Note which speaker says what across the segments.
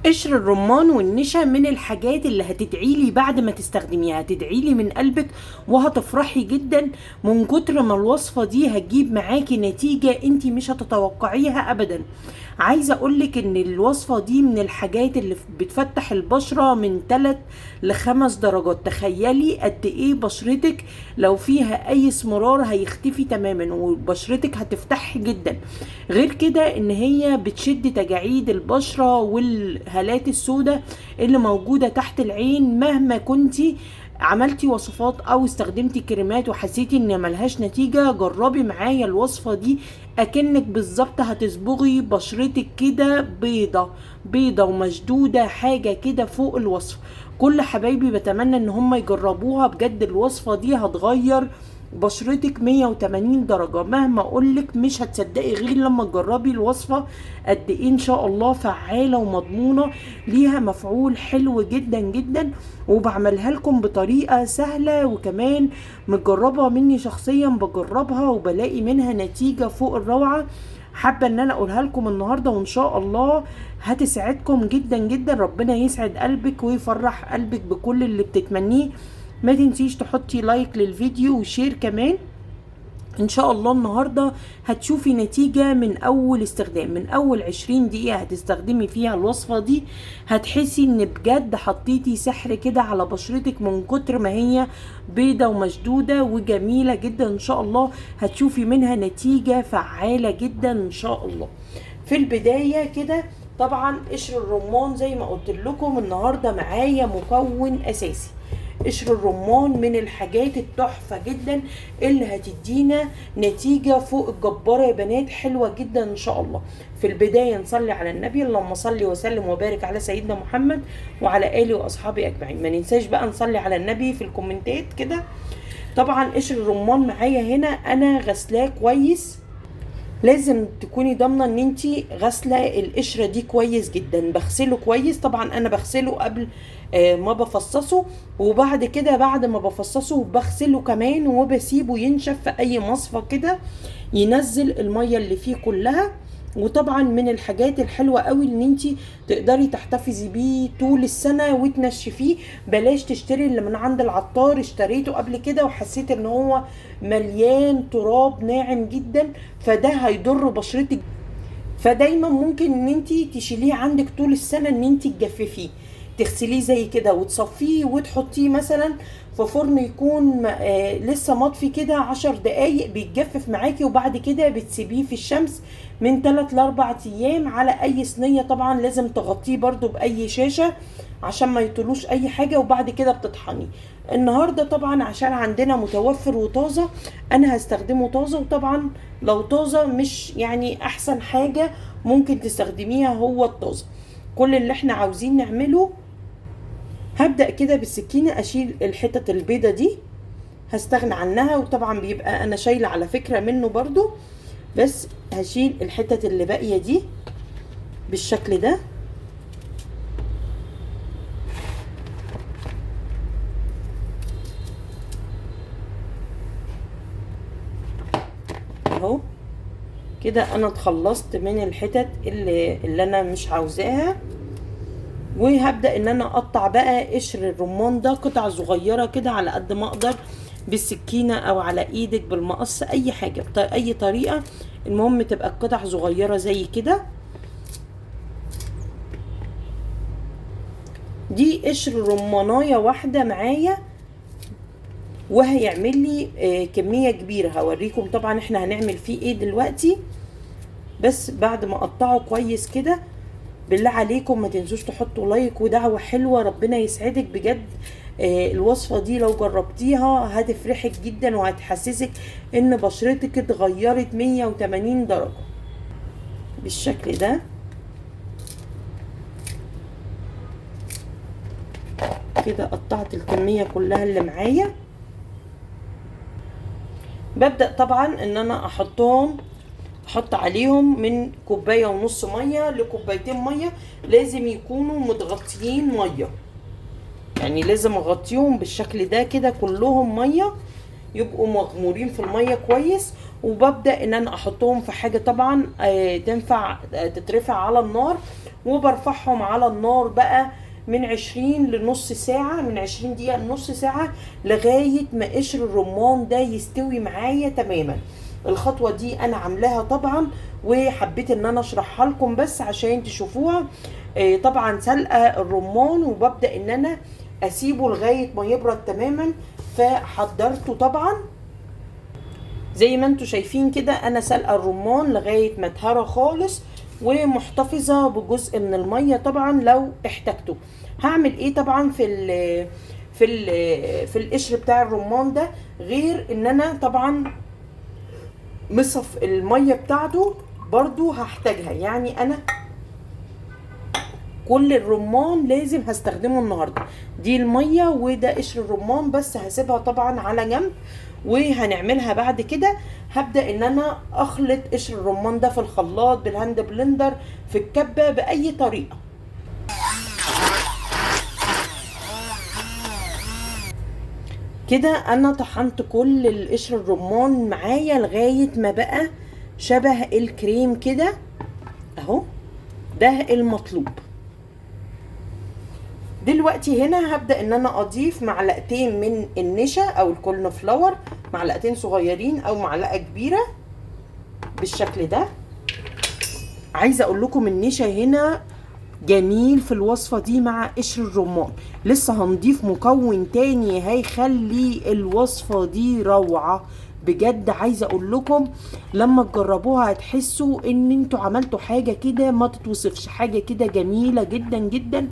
Speaker 1: قشر الرمان والنشا من الحاجات اللي هتدعيلي بعد ما تستخدميها، هتدعيلي من قلبك وهتفرحي جدا من كتر ما الوصفة دي هتجيب معاكي نتيجة انتي مش هتتوقعيها ابدا. عايزة اقولك ان الوصفة دي من الحاجات اللي بتفتح البشرة من 3 ل5 درجات. تخيلي قد ايه بشرتك لو فيها اي اسمرار هيختفي تماما وبشرتك هتفتح جدا. غير كده ان هي بتشد تجاعيد البشرة والهالات السوداء اللي موجودة تحت العين. مهما كنتي عملتي وصفات او استخدمتي كريمات وحسيتي ان ملهاش نتيجة، جربي معايا الوصفة دي. اكنك بالظبط هتصبغي بشرتك كده بيضة بيضة ومشدودة، حاجة كده فوق الوصف. كل حبايبي بتمنى ان هم يجربوها بجد. الوصفة دي هتغير بشرتك 180 درجة. مهما اقولك مش هتصدقي غير لما تجربي الوصفة قد ايه ان شاء الله فعالة ومضمونة، ليها مفعول حلو جدا جدا. وبعملها لكم بطريقة سهلة وكمان متجربة مني شخصيا، بجربها وبلاقي منها نتيجة فوق الروعة. حابة ان انا اقولها لكم النهاردة وان شاء الله هتسعدكم جدا جدا. ربنا يسعد قلبك ويفرح قلبك بكل اللي بتتمنيه. ما تنسيش تحطي لايك للفيديو وشير كمان. ان شاء الله النهاردة هتشوفي نتيجة من اول استخدام، من اول 20 دقيقة هتستخدمي فيها الوصفة دي هتحسي ان بجد حطيتي سحر كده على بشرتك من كتر ما هي بيضة ومشدودة وجميلة جدا. ان شاء الله هتشوفي منها نتيجة فعالة جدا ان شاء الله. في البداية كده طبعا قشر الرمان زي ما قلت لكم النهاردة معايا مكون اساسي. قشر الرمان من الحاجات التحفة جدا اللي هتدينا نتيجة فوق الجبارة يا بنات، حلوة جدا ان شاء الله. في البداية نصلي على النبي، اللهم صل وسلم وبارك على سيدنا محمد وعلى آله وأصحابه أجمعين. ما ننساش بقى نصلي على النبي في الكومنتات كده. طبعا قشر الرمان معايا هنا انا غسلاه كويس. لازم تكوني ضامنه ان انتي غاسله القشره دي كويس جدا. بغسله كويس، طبعا انا بغسله قبل ما بفصصه، وبعد كده بعد ما بفصصه بغسله كمان وبسيبه ينشف في اي مصفى كده ينزل الميه اللي فيه كلها. وطبعا من الحاجات الحلوة قوي ان انتي تقدري تحتفظي بيه طول السنة وتنشفيه. بلاش تشتري اللي من عند العطار، اشتريته قبل كده وحسيت ان هو مليان تراب ناعم جدا، فده هيضر بشرتك. فدايما ممكن ان انتي تشيليه عندك طول السنة، ان انتي تجففيه، تغسليه زي كده وتصفيه وتحطيه مثلا في فرن يكون لسه مطفي كده 10 دقايق بيتجفف معاكي. وبعد كده بتسيبيه في الشمس من 3 ل4 ايام على اي صينية. طبعا لازم تغطيه برضو باي شاشة عشان ما يطلوش اي حاجة. وبعد كده بتطحنيه. النهاردة طبعا عشان عندنا متوفر وطازة انا هستخدمه طازة. وطبعا لو طازة مش يعني احسن حاجة ممكن تستخدميها هو الطازة. كل اللي احنا عاوزين نعمله هبدأ كده بالسكينة اشيل الحتت البيضة دي، هستغنى عنها. وطبعا بيبقى انا شايلة على فكرة منه برضو، بس هشيل الحتت اللي باقية دي بالشكل ده اهو كده. انا اتخلصت من الحتت اللي انا مش عاوزاها. وهبدأ ان انا اقطع بقى قشر الرمان ده قطع صغيرة كده على قد ما اقدر بالسكينة او على ايدك بالمقص، اي حاجة اي طريقة، المهم تبقى القطع صغيرة زي كده. دي قشر رماناية واحدة معايا وهيعمل لي كمية كبيرة. هوريكم طبعا احنا هنعمل فيه ايه دلوقتي. بس بعد ما اقطعه كويس كده بالله عليكم ما تنسوش تحطوا لايك ودعوة حلوة. ربنا يسعدك بجد. الوصفة دي لو جربتيها هتفرحك جدا وهتحسسك ان بشرتك اتغيرت 180 درجة بالشكل ده كده. قطعت الكمية كلها اللي معايا. ببدأ طبعا ان انا احط عليهم من 1.5 كوباية مية ل2 مية. لازم يكونوا متغطيين مية، يعني لازم اغطيهم بالشكل ده كده كلهم مية، يبقوا مغمورين في المية كويس. وببدأ ان انا احطهم في حاجة طبعا تنفع تترفع على النار، وبرفعهم على النار بقى من 20 لنص ساعة، من 20 دقيقة لنص ساعة، لغاية ما قشر الرمان ده يستوي معايا تماما. الخطوة دي انا عاملاها طبعا، وحبيت ان انا اشرحها لكم بس عشان تشوفوها. طبعا سلقة الرمان، وببدأ ان انا اسيبه لغاية ما يبرد تماما. فحضرته طبعا زي ما انتوا شايفين كده، انا سلقة الرمان لغاية ما اتهرى خالص، ومحتفظة بجزء من المية طبعا لو احتاجته. هعمل ايه طبعا في القشر بتاع الرمان ده، غير ان انا طبعا مصف المية بتاعته برضو هحتاجها. يعني انا كل الرمان لازم هستخدمه النهاردة، دي المية وده قشر الرمان، بس هسيبها طبعا على جنب. وهنعملها بعد كده، هبدأ ان انا اخلط قشر الرمان ده في الخلاط، بالهاند بلندر، في الكبة، بأي طريقة. كده انا طحنت كل القشر الرمان معايا لغاية ما بقى شبه الكريم كده اهو، ده المطلوب. دلوقتي هنا هبدأ ان انا اضيف معلقتين من النشا او الكورن فلاور، معلقتين صغيرين او معلقة كبيرة بالشكل ده. عايزة اقول لكم النشا هنا جميل في الوصفة دي مع قشر الرمان. لسه هنضيف مكون تاني هيخلي الوصفة دي روعة بجد. عايزة اقول لكم لما تجربوها هتحسوا ان انتوا عملتوا حاجة كده ما تتوصفش، حاجة كده جميلة جدا جدا،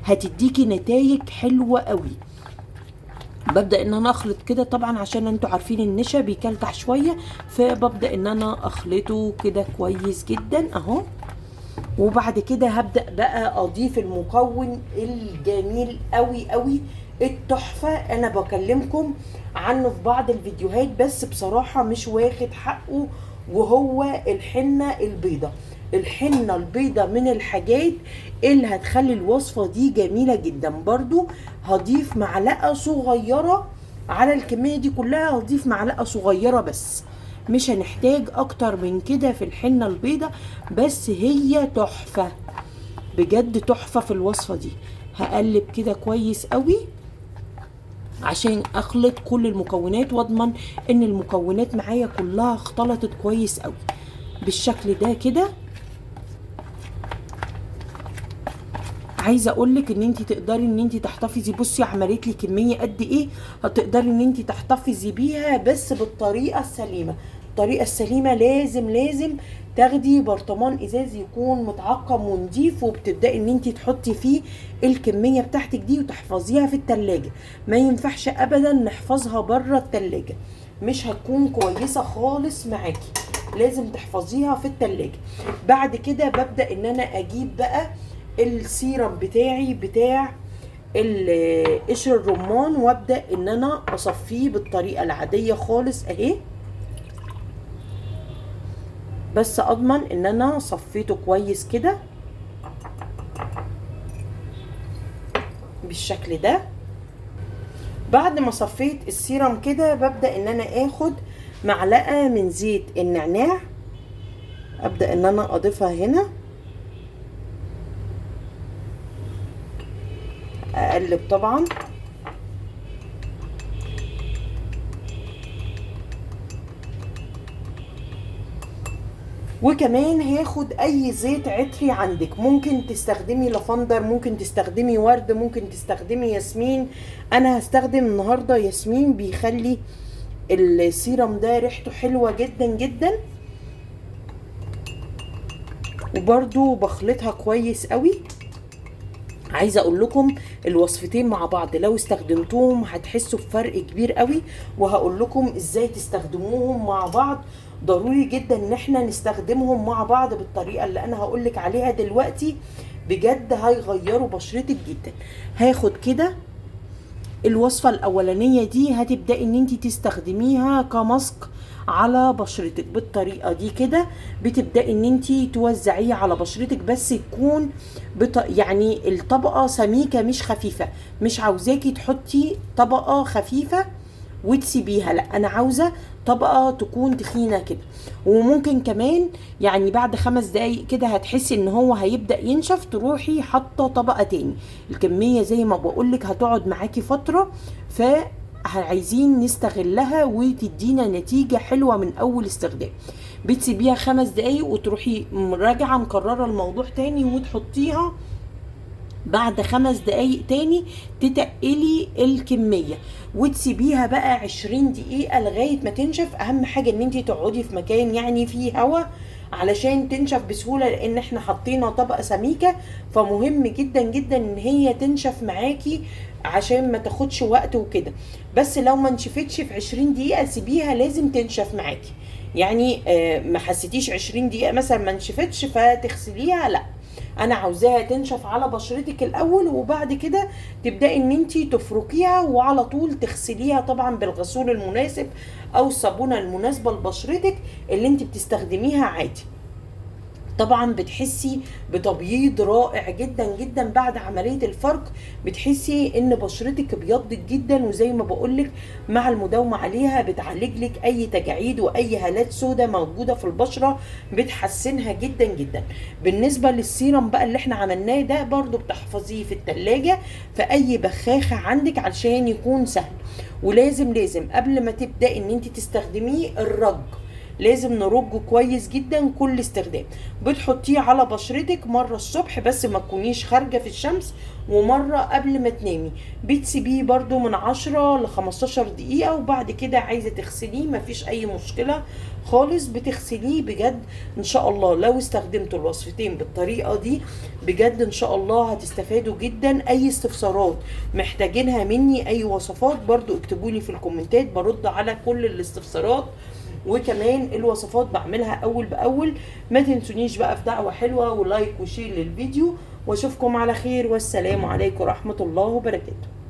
Speaker 1: هتديكي نتائج حلوة قوي. ببدأ ان انا اخلط كده طبعا، عشان انتوا عارفين النشا بيكلكع شوية، فببدأ ان انا اخلطه كده كويس جدا اهو. وبعد كده هبدأ بقى اضيف المكون الجميل قوي قوي، التحفة. انا بكلمكم عنه في بعض الفيديوهات، بس بصراحة مش واخد حقه، وهو الحنة البيضة. الحنة البيضة من الحاجات اللي هتخلي الوصفة دي جميلة جدا. برضو هضيف معلقة صغيرة على الكمية دي كلها، هضيف معلقة صغيرة بس، مش هنحتاج اكتر من كده في الحنة البيضة. بس هي تحفة بجد، تحفة في الوصفة دي. هقلب كده كويس قوي عشان اخلط كل المكونات، واضمن ان المكونات معايا كلها اختلطت كويس قوي بالشكل ده كده. عايزه اقولك ان انت تقدري ان انت تحتفظي، بصي عملت لي كميه قد ايه، هتقدري ان انت تحتفظي بيها بس بالطريقه السليمه. الطريقه السليمه لازم تاخدي برطمان ازاز يكون متعقم ونضيف، وبتبداي ان انت تحطي فيه الكميه بتاعتك دي وتحفظيها في التلاجة. ما ينفعش ابدا نحفظها بره التلاجة، مش هتكون كويسه خالص معاكي، لازم تحفظيها في التلاجة. بعد كده ببدا ان انا اجيب بقى السيرم بتاعي بتاع قشر الرمان، وابدا ان انا اصفيه بالطريقه العاديه خالص اهي، بس اضمن ان انا صفيته كويس كده بالشكل ده. بعد ما صفيت السيرم كده، ببدا ان انا اخد معلقه من زيت النعناع، ابدا ان انا اضيفها هنا، اقلب طبعا. وكمان هاخد اي زيت عطري عندك، ممكن تستخدمي لافندر، ممكن تستخدمي ورد، ممكن تستخدمي ياسمين. انا هستخدم النهارده ياسمين، بيخلي السيرم ده ريحته حلوة جدا جدا. وبرضو بخلطها كويس قوي. عايزه اقول لكم الوصفتين مع بعض لو استخدمتوهم هتحسوا بفرق كبير قوي، وهقول لكم ازاي تستخدموهم مع بعض. ضروري جدا ان احنا نستخدمهم مع بعض بالطريقه اللي انا هقولك عليها دلوقتي، بجد هيغيروا بشرتك جدا. هاخد كده الوصفه الاولانيه دي، هتبداي ان انت تستخدميها كماسك على بشرتك بالطريقه دي كده. بتبداي ان انت توزعيه على بشرتك، بس تكون يعني الطبقه سميكه مش خفيفه. مش عاوزاكي تحطي طبقه خفيفه وتسيبيها، لا انا عاوزه طبقة تكون تخينة كده. وممكن كمان يعني بعد 5 دقايق كده هتحسي ان هو هيبدأ ينشف، تروحي حاطة طبقة تاني. الكمية زي ما بقولك هتقعد معاكي فترة، عايزين نستغلها وتدينا نتيجة حلوة من اول استخدام. بتسيبيها 5 دقايق وتروحي راجعة مكررة الموضوع تاني، وتحطيها بعد 5 دقايق تاني تتقلي الكمية، وتسيبيها بقى 20 دقيقة لغاية ما تنشف. اهم حاجة ان انتي تقعدي في مكان يعني فيه هوا علشان تنشف بسهولة، لان احنا حطينا طبقة سميكة، فمهم جدا جدا ان هي تنشف معاكي عشان ما تاخدش وقت وكده. بس لو ما نشفتش في 20 دقيقة سيبيها، لازم تنشف معاكي. يعني ما حسيتيش 20 دقيقة مثلا ما نشفتش فتغسليها، لا، انا عاوزاها تنشف على بشرتك الاول، وبعد كده تبداي ان انتي تفركيها وعلى طول تغسليها طبعا بالغسول المناسب او الصابونه المناسبه لبشرتك اللي انتي بتستخدميها عادي. طبعا بتحسي بتبييض رائع جدا جدا بعد عملية الفرك، بتحسي ان بشرتك ابيضت جدا، وزي ما بقولك مع المداومة عليها بتعالج لك اي تجاعيد واي هالات سوداء موجودة في البشرة، بتحسنها جدا جدا. بالنسبة للسيرم بقى اللي احنا عملناه ده، برضو بتحفظيه في التلاجة في اي بخاخة عندك علشان يكون سهل. ولازم قبل ما تبدأ ان انت تستخدميه الرج، لازم نرجه كويس جدا كل استخدام. بتحطيه على بشرتك مرة الصبح بس ما تكونيش خارجة في الشمس، ومرة قبل ما تنامي. بتسيبيه برضو من 10 ل 15 دقيقة، وبعد كده عايزة تغسليه مفيش اي مشكلة خالص، بتغسليه بجد. ان شاء الله لو استخدمتوا الوصفتين بالطريقة دي بجد ان شاء الله هتستفادوا جدا. اي استفسارات محتاجينها مني، اي وصفات، برضو اكتبولي في الكومنتات، برد على كل الاستفسارات. وكمان الوصفات بعملها اول باول. ما تنسونيش بقى في دعوة حلوة ولايك وشير للفيديو، واشوفكم على خير، والسلام عليكم ورحمة الله وبركاته.